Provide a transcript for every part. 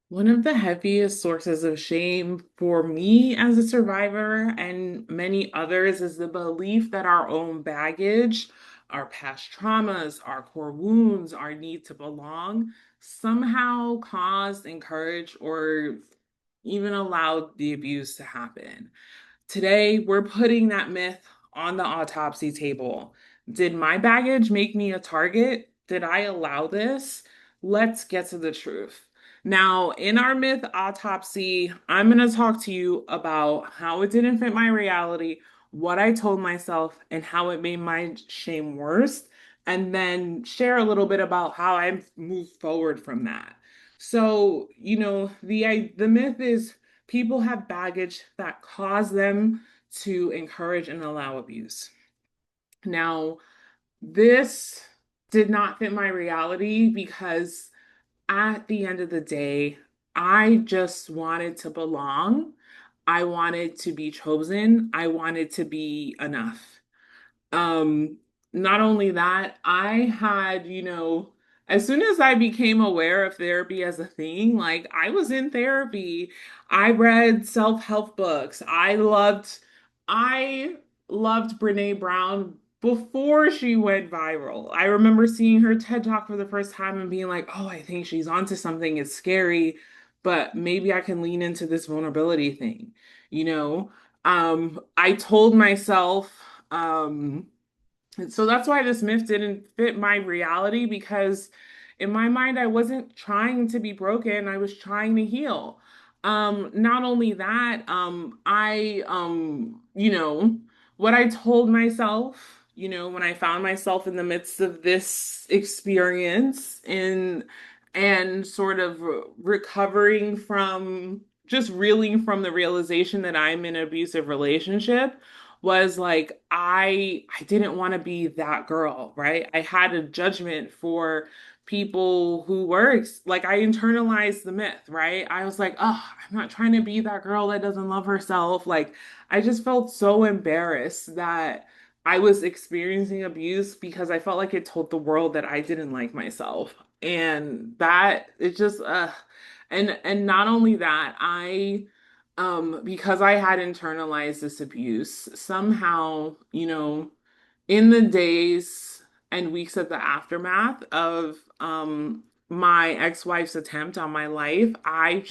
One of the heaviest sources of shame for me as a survivor and many others is the belief that our own baggage, our past traumas, our core wounds, our need to belong somehow caused, encouraged, or even allowed the abuse to happen. Today, we're putting that myth on the autopsy table. Did my baggage make me a target? Did I allow this? Let's get to the truth. Now, in our myth autopsy, I'm going to talk to you about how it didn't fit my reality, what I told myself, and how it made my shame worse, and then share a little bit about how I've moved forward from that. So, the myth is people have baggage that cause them to encourage and allow abuse. Now, this did not fit my reality because at the end of the day, I just wanted to belong. I wanted to be chosen. I wanted to be enough. Um, Not only that, I had, as soon as I became aware of therapy as a thing, like I was in therapy. I read self-help books. I loved Brene Brown before she went viral. I remember seeing her TED Talk for the first time and being like, "Oh, I think she's onto something. It's scary, but maybe I can lean into this vulnerability thing." You know, I told myself, and so that's why this myth didn't fit my reality because in my mind, I wasn't trying to be broken. I was trying to heal. Not only that, what I told myself, when I found myself in the midst of this experience and sort of recovering from just reeling from the realization that I'm in an abusive relationship was like I didn't want to be that girl, right? I had a judgment for people who were like I internalized the myth, right? I was like, "Oh, I'm not trying to be that girl that doesn't love herself." Like I just felt so embarrassed that I was experiencing abuse because I felt like it told the world that I didn't like myself. And that it just and not only that, because I had internalized this abuse, somehow, in the days and weeks of the aftermath of my ex-wife's attempt on my life, I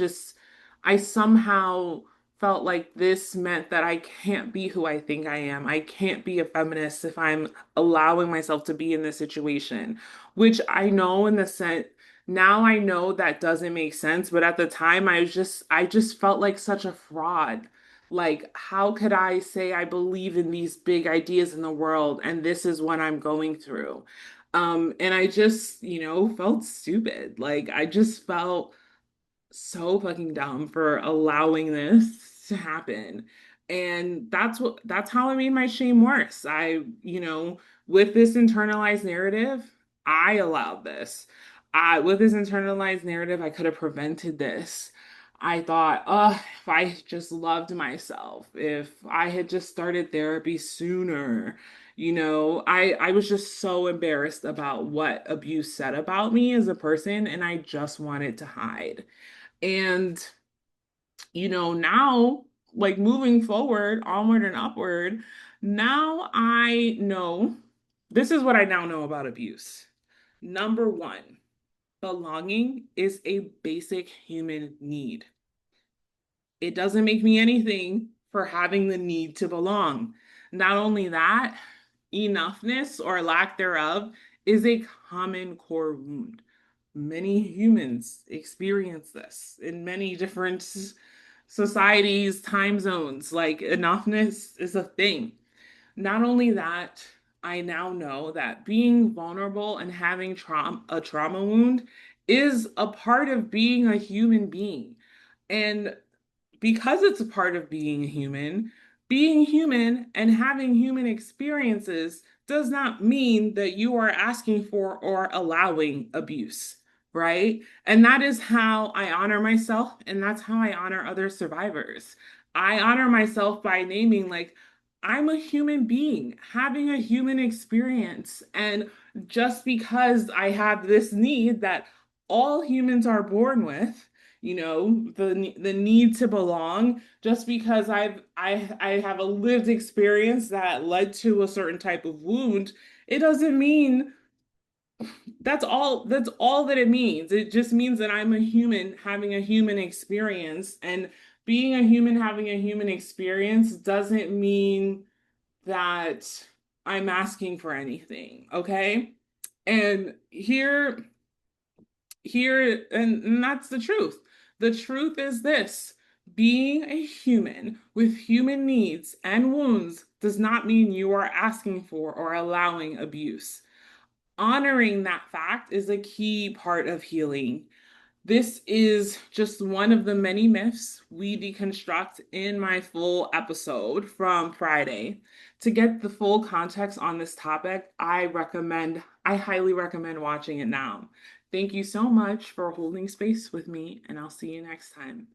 somehow felt like this meant that I can't be who I think I am. I can't be a feminist if I'm allowing myself to be in this situation, which I know in the sense now I know that doesn't make sense, but at the time I just felt like such a fraud. Like, how could I say I believe in these big ideas in the world and this is what I'm going through? And I just, felt stupid. Like, I just felt so fucking dumb for allowing this to happen. And that's how I made my shame worse. With this internalized narrative, I allowed this. With this internalized narrative, I could have prevented this. I thought, oh, if I just loved myself, if I had just started therapy sooner, I was just so embarrassed about what abuse said about me as a person, and I just wanted to hide. And, now, like moving forward, onward and upward, now I know this is what I now know about abuse. Number one, belonging is a basic human need. It doesn't make me anything for having the need to belong. Not only that, enoughness or lack thereof is a common core wound. Many humans experience this in many different societies, time zones. Like enoughness is a thing. Not only that, I now know that being vulnerable and having a trauma wound is a part of being a human being. And because it's a part of being human and having human experiences does not mean that you are asking for or allowing abuse, right? And that is how I honor myself, and that's how I honor other survivors. I honor myself by naming, like, I'm a human being having a human experience. And just because I have this need that all humans are born with, the need to belong. Just because I have a lived experience that led to a certain type of wound, it doesn't mean that's all that it means. It just means that I'm a human having a human experience, and being a human having a human experience doesn't mean that I'm asking for anything, okay? And and that's the truth. The truth is this: being a human with human needs and wounds does not mean you are asking for or allowing abuse. Honoring that fact is a key part of healing. This is just one of the many myths we deconstruct in my full episode from Friday. To get the full context on this topic, I highly recommend watching it now. Thank you so much for holding space with me, and I'll see you next time.